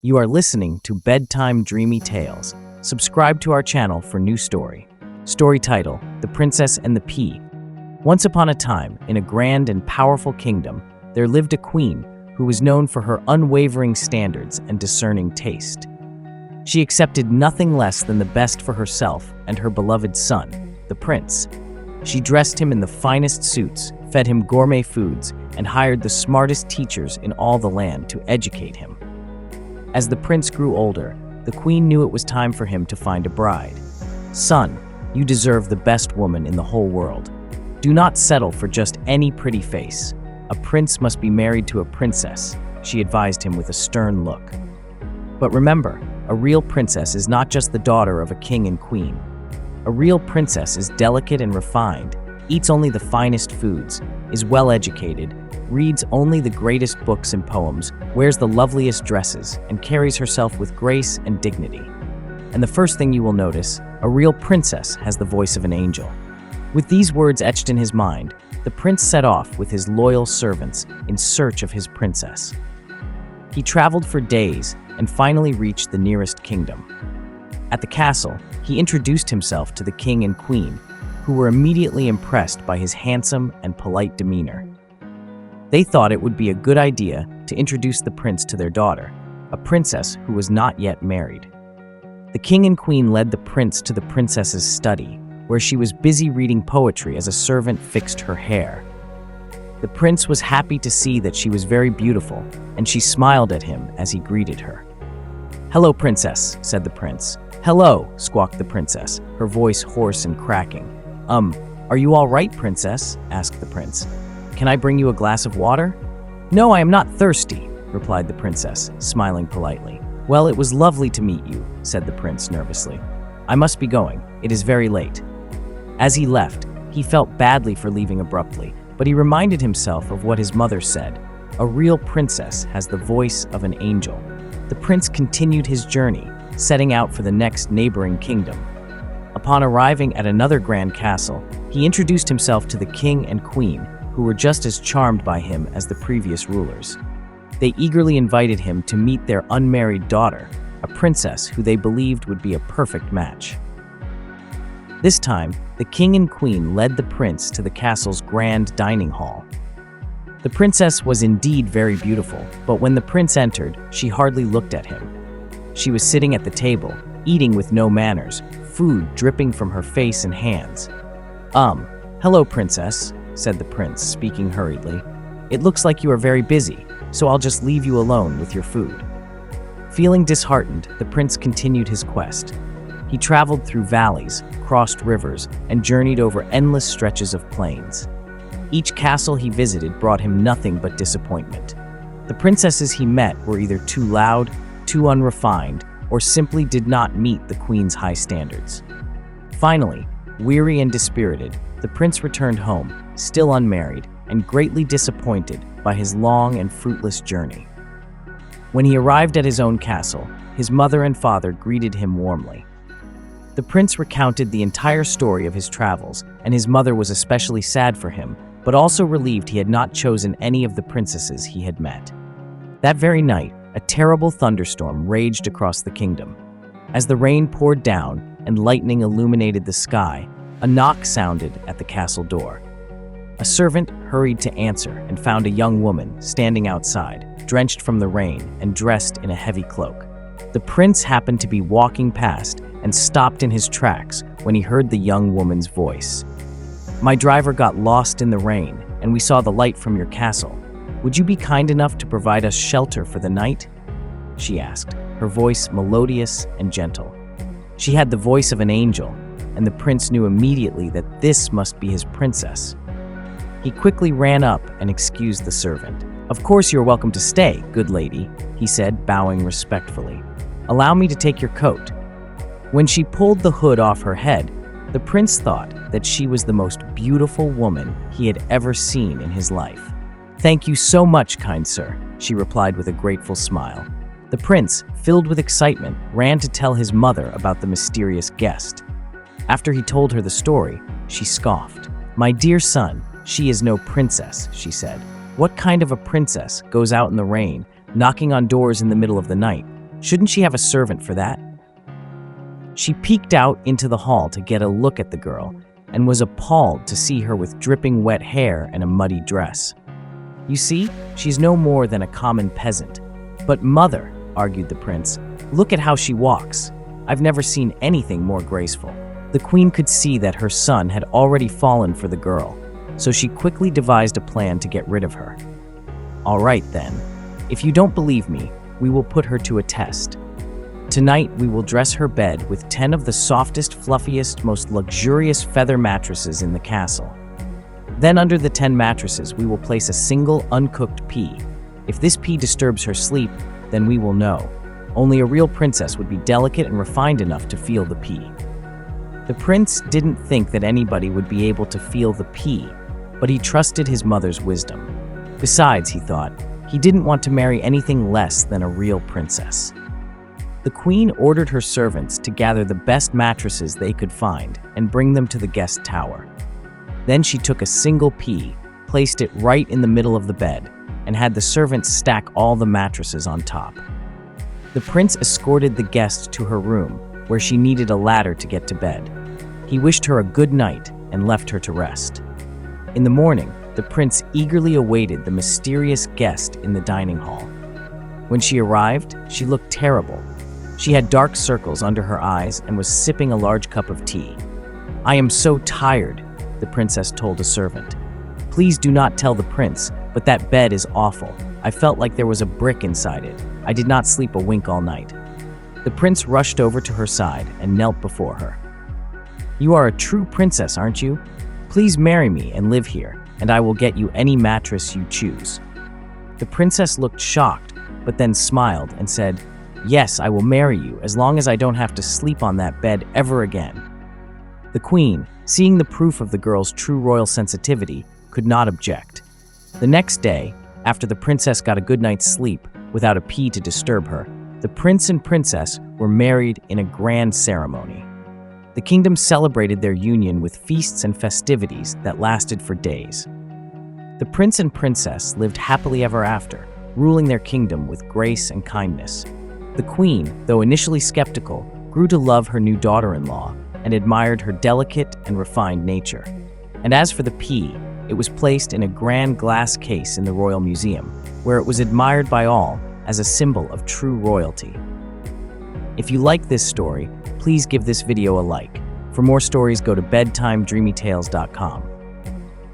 You are listening to Bedtime Dreamy Tales. Subscribe to our channel for new story. Story title, The Princess and the Pea. Once upon a time, in a grand and powerful kingdom, there lived a queen who was known for her unwavering standards and discerning taste. She accepted nothing less than the best for herself and her beloved son, the prince. She dressed him in the finest suits, fed him gourmet foods, and hired the smartest teachers in all the land to educate him. As the prince grew older, the queen knew it was time for him to find a bride. "Son, you deserve the best woman in the whole world. Do not settle for just any pretty face. A prince must be married to a princess," she advised him with a stern look. But remember, a real princess is not just the daughter of a king and queen. A real princess is delicate and refined, eats only the finest foods, is well-educated, reads only the greatest books and poems, wears the loveliest dresses, and carries herself with grace and dignity. And the first thing you will notice, a real princess has the voice of an angel. With these words etched in his mind, the prince set off with his loyal servants in search of his princess. He traveled for days and finally reached the nearest kingdom. At the castle, he introduced himself to the king and queen, who were immediately impressed by his handsome and polite demeanor. They thought it would be a good idea to introduce the prince to their daughter, a princess who was not yet married. The king and queen led the prince to the princess's study, where she was busy reading poetry as a servant fixed her hair. The prince was happy to see that she was very beautiful, and she smiled at him as he greeted her. "Hello, princess," said the prince. "Hello," squawked the princess, her voice hoarse and cracking. Are you all right, princess?" asked the prince. "Can I bring you a glass of water?" "No, I am not thirsty," replied the princess, smiling politely. "Well, it was lovely to meet you," said the prince nervously. "I must be going. It is very late." As he left, he felt badly for leaving abruptly, but he reminded himself of what his mother said. A real princess has the voice of an angel. The prince continued his journey, setting out for the next neighboring kingdom. Upon arriving at another grand castle, he introduced himself to the king and queen, who were just as charmed by him as the previous rulers. They eagerly invited him to meet their unmarried daughter, a princess who they believed would be a perfect match. This time, the king and queen led the prince to the castle's grand dining hall. The princess was indeed very beautiful, but when the prince entered, she hardly looked at him. She was sitting at the table, eating with no manners, food dripping from her face and hands. Hello, princess," said the prince, speaking hurriedly. "It looks like you are very busy, so I'll just leave you alone with your food." Feeling disheartened, the prince continued his quest. He traveled through valleys, crossed rivers, and journeyed over endless stretches of plains. Each castle he visited brought him nothing but disappointment. The princesses he met were either too loud, too unrefined, or simply did not meet the queen's high standards. Finally, weary and dispirited, the prince returned home, still unmarried, and greatly disappointed by his long and fruitless journey. When he arrived at his own castle, his mother and father greeted him warmly. The prince recounted the entire story of his travels, and his mother was especially sad for him, but also relieved he had not chosen any of the princesses he had met. That very night, a terrible thunderstorm raged across the kingdom. As the rain poured down and lightning illuminated the sky, a knock sounded at the castle door. A servant hurried to answer and found a young woman standing outside, drenched from the rain and dressed in a heavy cloak. The prince happened to be walking past and stopped in his tracks when he heard the young woman's voice. "My driver got lost in the rain, and we saw the light from your castle. Would you be kind enough to provide us shelter for the night?" she asked, her voice melodious and gentle. She had the voice of an angel, and the prince knew immediately that this must be his princess. He quickly ran up and excused the servant. "Of course you're welcome to stay, good lady," he said, bowing respectfully. "Allow me to take your coat." When she pulled the hood off her head, the prince thought that she was the most beautiful woman he had ever seen in his life. "Thank you so much, kind sir," she replied with a grateful smile. The prince, filled with excitement, ran to tell his mother about the mysterious guest. After he told her the story, she scoffed. "My dear son, she is no princess," she said. "What kind of a princess goes out in the rain, knocking on doors in the middle of the night? Shouldn't she have a servant for that? She peeked out into the hall to get a look at the girl and was appalled to see her with dripping wet hair and a muddy dress. You see, she's no more than a common peasant. But mother, argued the prince, look at how she walks. I've never seen anything more graceful. The queen could see that her son had already fallen for the girl, so she quickly devised a plan to get rid of her. All right then, if you don't believe me, we will put her to a test. Tonight, we will dress her bed with 10 of the softest, fluffiest, most luxurious feather mattresses in the castle. Then under the 10 mattresses, we will place a single uncooked pea. If this pea disturbs her sleep, then we will know. Only a real princess would be delicate and refined enough to feel the pea. The prince didn't think that anybody would be able to feel the pea, but he trusted his mother's wisdom. Besides, he thought, he didn't want to marry anything less than a real princess. The queen ordered her servants to gather the best mattresses they could find and bring them to the guest tower. Then she took a single pea, placed it right in the middle of the bed, and had the servants stack all the mattresses on top. The prince escorted the guest to her room, where she needed a ladder to get to bed. He wished her a good night and left her to rest. In the morning, the prince eagerly awaited the mysterious guest in the dining hall. When she arrived, she looked terrible. She had dark circles under her eyes and was sipping a large cup of tea. "I am so tired," the princess told a servant. "Please do not tell the prince, but that bed is awful. I felt like there was a brick inside it. I did not sleep a wink all night." The prince rushed over to her side and knelt before her. "You are a true princess, aren't you? Please marry me and live here, and I will get you any mattress you choose." The princess looked shocked, but then smiled and said, "Yes, I will marry you as long as I don't have to sleep on that bed ever again." The queen, seeing the proof of the girl's true royal sensitivity, could not object. The next day, after the princess got a good night's sleep without a pea to disturb her, the prince and princess were married in a grand ceremony. The kingdom celebrated their union with feasts and festivities that lasted for days. The prince and princess lived happily ever after, ruling their kingdom with grace and kindness. The queen, though initially skeptical, grew to love her new daughter-in-law and admired her delicate and refined nature. And as for the pea, it was placed in a grand glass case in the Royal Museum, where it was admired by all as a symbol of true royalty. If you like this story, please give this video a like. For more stories, go to bedtimedreamytales.com.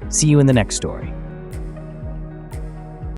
See you in the next story.